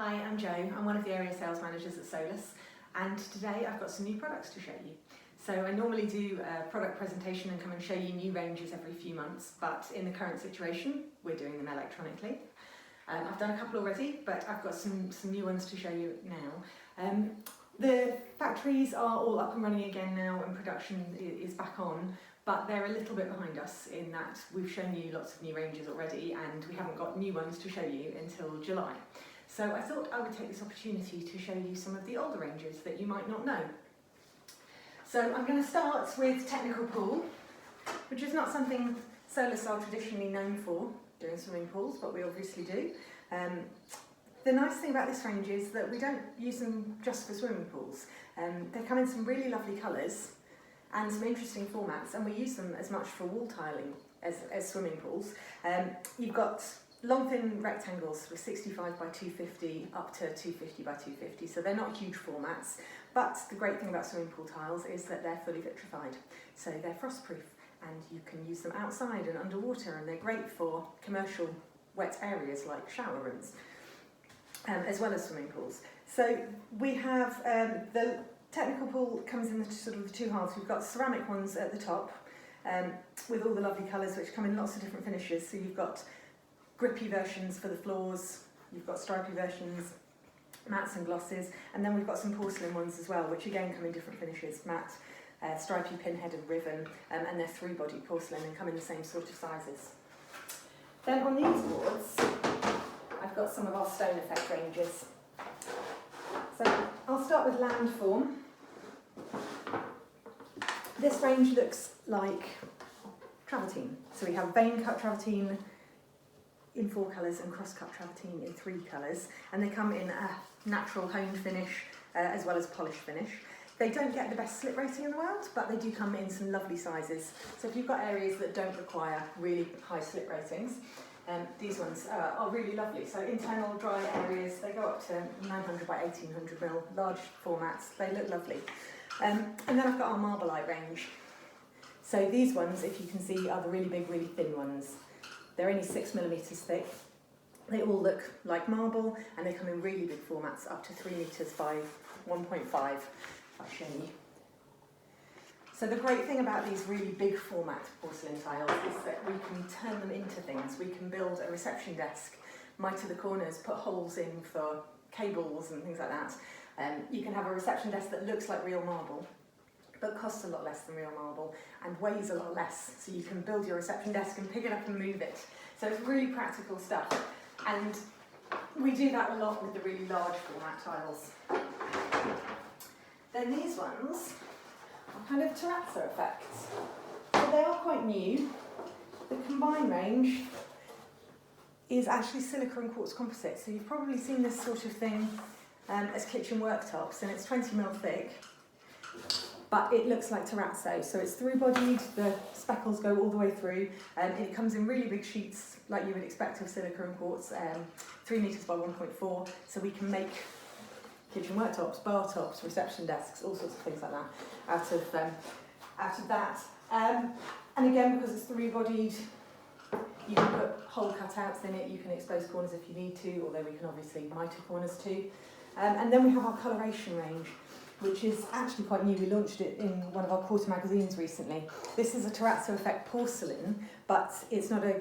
Hi, I'm Jo. I'm one of the area sales managers at Solus, and today I've got some new products to show you. So I normally do a product presentation and come and show you new ranges every few months, but in the current situation, we're doing them electronically. I've done a couple already, but I've got some new ones to show you now. The factories are all up and running again now and production is back on, but they're a little bit behind us in that we've shown you lots of new ranges already and we haven't got new ones to show you until July. So I thought I would take this opportunity to show you some of the older ranges that you might not know. So I'm going to start with technical pool, which is not something Solus are traditionally known for, doing swimming pools, but we obviously do. The nice thing about this range is that we don't use them just for swimming pools. They come in some really lovely colours and some interesting formats, and we use them as much for wall tiling as swimming pools. You've got long thin rectangles with 65 by 250 up to 250 by 250, so they're not huge formats, but the great thing about swimming pool tiles is that they're fully vitrified, so they're frostproof and you can use them outside and underwater, and they're great for commercial wet areas like shower rooms, as well as swimming pools. So we have the technical pool comes in sort of the two halves. We've got ceramic ones at the top with all the lovely colours which come in lots of different finishes. So you've got grippy versions for the floors, you've got stripy versions, mattes and glosses, and then we've got some porcelain ones as well, which again come in different finishes, matte, stripy, pinhead and ribbon, and they're three-body porcelain and come in the same sort of sizes. Then on these boards, I've got some of our stone effect ranges. So I'll start with landform. This range looks like travertine. So we have vein cut travertine in 4 colours and cross-cut travertine in 3 colours, and they come in a natural honed finish as well as polished finish. They don't get the best slip rating in the world, but they do come in some lovely sizes. So if you've got areas that don't require really high slip ratings, these ones are really lovely. So internal dry areas, they go up to 900 by 1800 mil, large formats, they look lovely. And then I've got our Marblite range. So these ones, if you can see, are the really big, really thin ones. They're only 6mm thick. They all look like marble, and they come in really big formats, up to 3 metres by 1.5, I'll show you. So the great thing about these really big format porcelain tiles is that we can turn them into things. We can build a reception desk, miter the corners, put holes in for cables and things like that. You can have a reception desk that looks like real marble, but costs a lot less than real marble and weighs a lot less, so you can build your reception desk and pick it up and move it. So it's really practical stuff, and we do that a lot with the really large format tiles. Then these ones are kind of terrazzo effects. So they are quite new. The combined range is actually silica and quartz composite, so you've probably seen this sort of thing as kitchen worktops, and it's 20mm thick. But it looks like terrazzo, so it's through-bodied, the speckles go all the way through, and it comes in really big sheets like you would expect of silica and quartz, 3 metres by 1.4, so we can make kitchen worktops, bar tops, reception desks, all sorts of things like that out of that. And again, because it's three-bodied, you can put hole cutouts in it, you can expose corners if you need to, although we can obviously miter corners too. And then we have our coloration range, which is actually quite new. We launched it in one of our quarter magazines recently. This is a terrazzo effect porcelain, but it's not a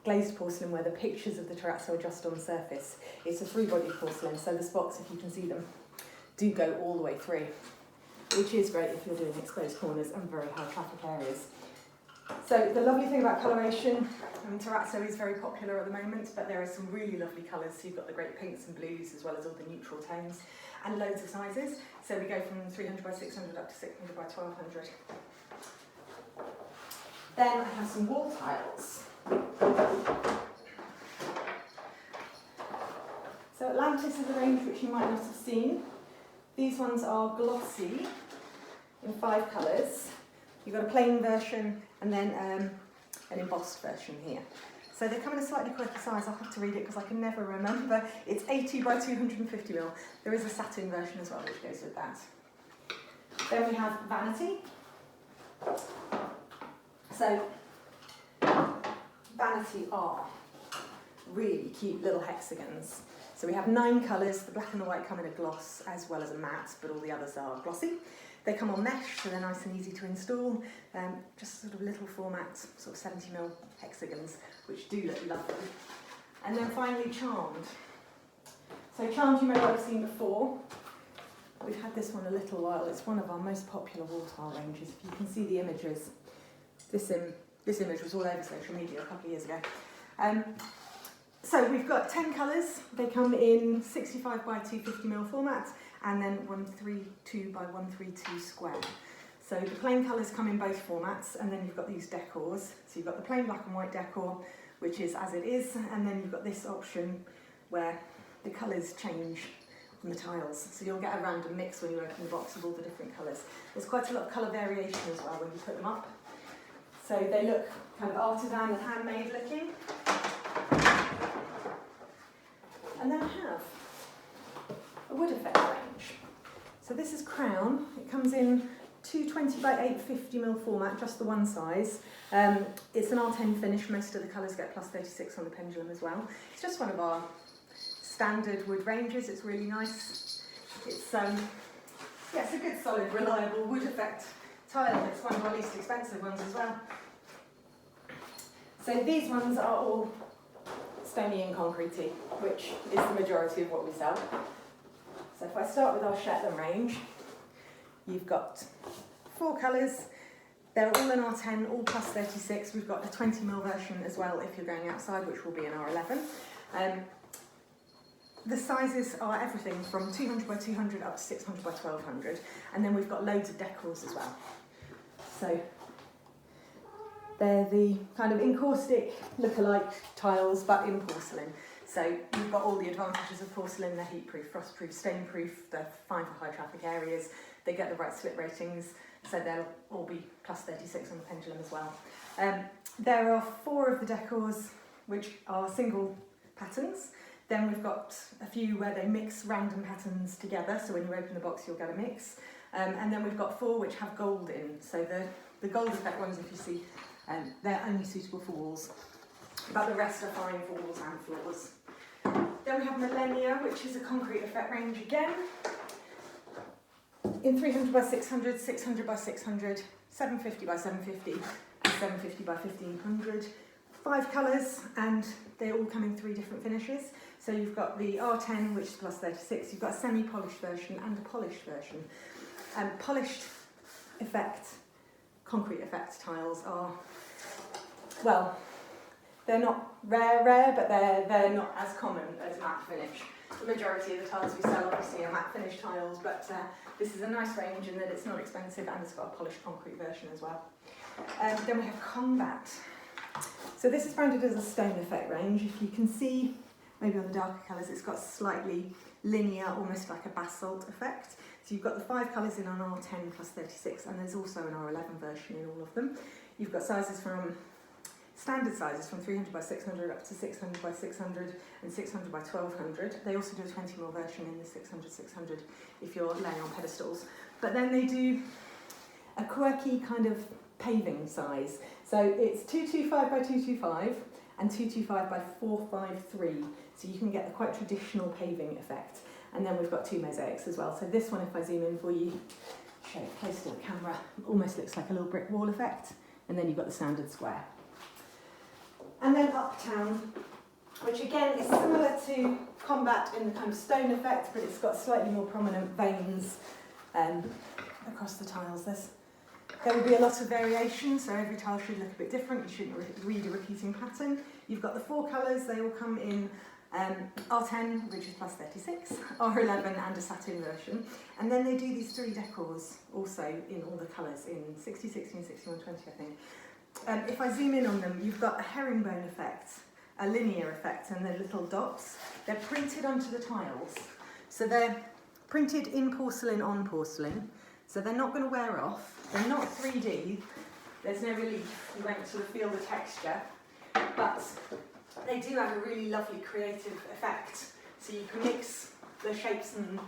glazed porcelain where the pictures of the terrazzo are just on the surface. It's a three-bodied porcelain, so the spots, if you can see them, do go all the way through, which is great if you're doing exposed corners and very high traffic areas. So the lovely thing about coloration, terrazzo is very popular at the moment, but there are some really lovely colours. So you've got the great pinks and blues, as well as all the neutral tones, and loads of sizes. So we go from 300 by 600 up to 600 by 1200. Then I have some wall tiles. So Atlantis is a range which you might not have seen. These ones are glossy in 5 colours. You've got a plain version and then an embossed version here. So they come in a slightly quirky size. I'll have to read it because I can never remember. It's 80 by 250mm. There is a satin version as well which goes with that. Then we have Vanity. So Vanity are really cute little hexagons. So we have 9 colours. The black and the white come in a gloss as well as a matte, but all the others are glossy. They come on mesh, so they're nice and easy to install. Just sort of little format, sort of 70mm hexagons, which do look lovely. And then finally Charmed. So Charmed you may well have seen before. We've had this one a little while. It's one of our most popular wall tile ranges. If you can see the images, this image was all over social media a couple of years ago. So we've got 10 colours. They come in 65 by 250mm format and then 132 by 132 square. So the plain colours come in both formats, and then you've got these decors. So you've got the plain black and white decor, which is as it is, and then you've got this option where the colours change on the tiles. So you'll get a random mix when you open the box of all the different colours. There's quite a lot of colour variation as well when you put them up. So they look kind of artisan and handmade looking. And then I have a wood effect range. So this is Crown. It comes in 220 by 850mm format, just the one size. It's an R10 finish. Most of the colours get plus 36 on the pendulum as well. It's just one of our standard wood ranges. It's really nice. It's it's a good, solid, reliable wood effect tile. It's one of our least expensive ones as well. So these ones are all stony and concretey, which is the majority of what we sell. So if I start with our Shetland range, you've got 4 colours. They're all in R10, all plus 36. We've got a 20mm version as well if you're going outside, which will be in R11. The sizes are everything from 200 by 200 up to 600 by 1200. And then we've got loads of decors as well. So they're the kind of encaustic look-alike tiles, but in porcelain. So you've got all the advantages of porcelain. They're heat-proof, frost-proof, stain-proof. They're fine for high-traffic areas. They get the right slip ratings, so they'll all be plus 36 on the pendulum as well. There are 4 of the decors which are single patterns. Then we've got a few where they mix random patterns together, so when you open the box you'll get a mix. And then we've got 4 which have gold in. So the gold effect ones, if you see, they're only suitable for walls, but the rest are fine for walls and floors. Then we have Millennia, which is a concrete effect range again, in 300 by 600, 600 by 600, 750 by 750, and 750 by 1500. 5 colours, and they all come in 3 different finishes. So you've got the R10, which is plus 36, you've got a semi-polished version and a polished version. Polished effect, concrete effect tiles are, well, they're not rare, but they're not as common as matte finish. The majority of the tiles we sell obviously are matte finish tiles, but this is a nice range in that it's not expensive and it's got a polished concrete version as well. Then we have Combat. So this is branded as a stone effect range. If you can see, maybe on the darker colours, it's got slightly linear, almost like a basalt effect. So you've got the 5 colours in on R10 plus 36, and there's also an R11 version in all of them. You've got sizes from standard sizes from 300 by 600 up to 600 by 600 and 600 by 1200. They also do a 20mm version in the 600 if you're laying on pedestals. But then they do a quirky kind of paving size. So it's 225 by 225 and 225 by 453. So you can get the quite traditional paving effect. And then we've got 2 mosaics as well. So this one, if I zoom in for you, show it close to the camera, almost looks like a little brick wall effect. And then you've got the standard square. And then Uptown, which again is similar to Combat in the kind of stone effect, but it's got slightly more prominent veins across the tiles. There will be a lot of variation, so every tile should look a bit different. You shouldn't read a repeating pattern. You've got the 4 colours. They all come in R10, which is plus 36, R11 and a satin version. And then they do these 3 decors also in all the colours in 60, 60 and 61, 20, I think. If I zoom in on them, you've got a herringbone effect, a linear effect, and the little dots. They're printed onto the tiles. So they're printed in porcelain on porcelain. So they're not going to wear off. They're not 3D. There's no relief. You won't sort of feel the texture. But they do have a really lovely creative effect. So you can mix the shapes and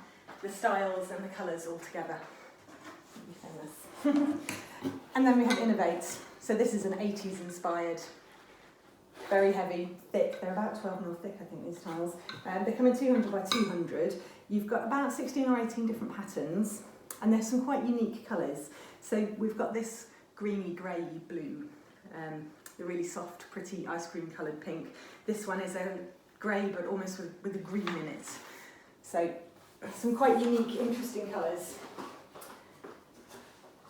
the styles and the colours all together. Famous. And then we have Innovate. So this is an 80s inspired very heavy, thick. They're about 12mm thick, I think, these tiles. They come in 200 by 200. You've got about 16 or 18 different patterns, and there's some quite unique colours. So we've got this greeny grey blue, the really soft, pretty ice cream coloured pink. This one is a grey, but almost with a green in it. So some quite unique, interesting colours.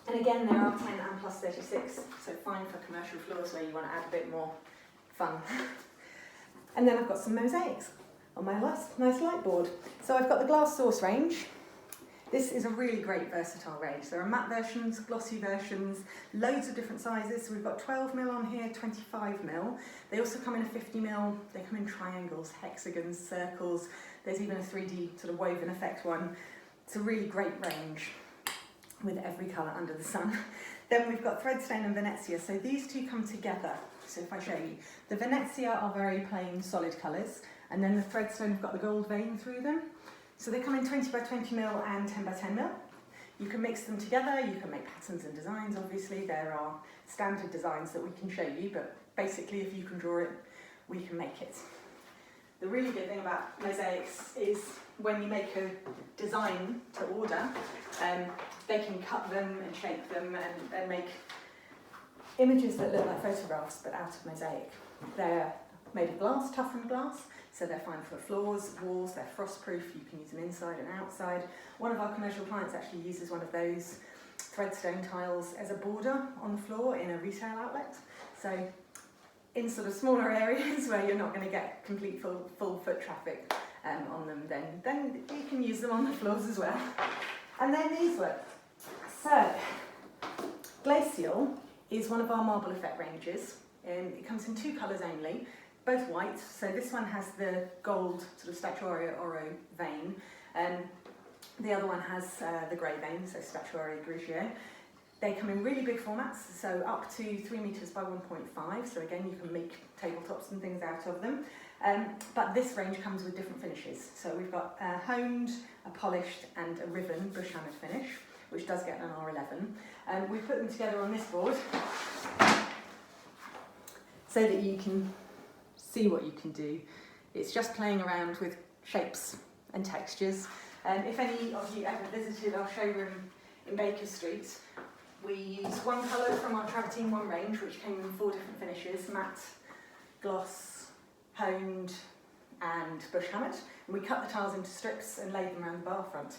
And again, there are 10 and plus 36, so fine for commercial floors where you want to add a bit more fun. And then I've got some mosaics on my nice light board. So I've got the glass source range. This is a really great versatile range. There are matte versions, glossy versions, loads of different sizes. So we've got 12mm on here, 25mm. They also come in a 50mm. They come in triangles, hexagons, circles. There's even a 3D sort of woven effect one. It's a really great range with every colour under the sun. Then we've got Threadstone and Venezia. So these two come together. So if I show you, the Venezia are very plain, solid colours, and then the Threadstone have got the gold vein through them. So they come in 20 by 20mm and 10 by 10mm. You can mix them together, you can make patterns and designs, obviously. There are standard designs that we can show you, but basically if you can draw it, we can make it. The really good thing about mosaics is when you make a design to order, they can cut them and shape them and make images that look like photographs but out of mosaic. They're made of glass, toughened glass, so they're fine for floors, walls, they're frostproof, you can use them inside and outside. One of our commercial clients actually uses one of those Threadstone tiles as a border on the floor in a retail outlet. So in sort of smaller areas where you're not going to get complete full foot traffic on them, then you can use them on the floors as well. And then these work. So, Glacial is one of our marble effect ranges. It comes in two colours only, both white. So this one has the gold sort of statuario oro vein. The other one has the grey vein, so statuario grigio. They come in really big formats, so up to 3 metres by 1.5. So again, you can make tabletops and things out of them. But this range comes with different finishes. So we've got a honed, a polished and a riven bush hammered finish, which does get an R11. We put them together on this board so that you can see what you can do. It's just playing around with shapes and textures. If any of you ever visited our showroom in Baker Street, we used one colour from our Travertine 1 range, which came in 4 different finishes: matte, gloss, honed and bush hammered. And we cut the tiles into strips and laid them around the bar front.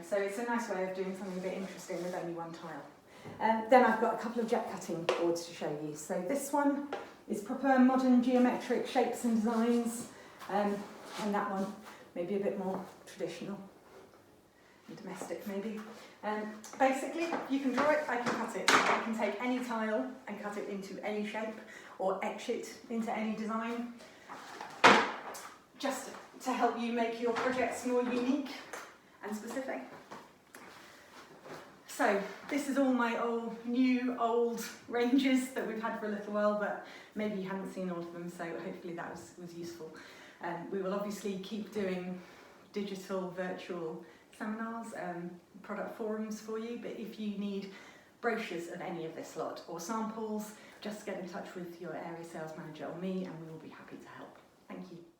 So it's a nice way of doing something a bit interesting with only one tile. Then I've got a couple of jet cutting boards to show you. So this one is proper modern geometric shapes and designs, and that one maybe a bit more traditional and domestic maybe. Basically, you can draw it, I can cut it. I can take any tile and cut it into any shape or etch it into any design, just to help you make your projects more unique and specific. So this is all my new old ranges that we've had for a little while, but maybe you haven't seen all of them, so hopefully that was useful. We will obviously keep doing digital, virtual seminars, product forums for you, but if you need brochures of any of this lot or samples, just get in touch with your area sales manager or me and we will be happy to help. Thank you.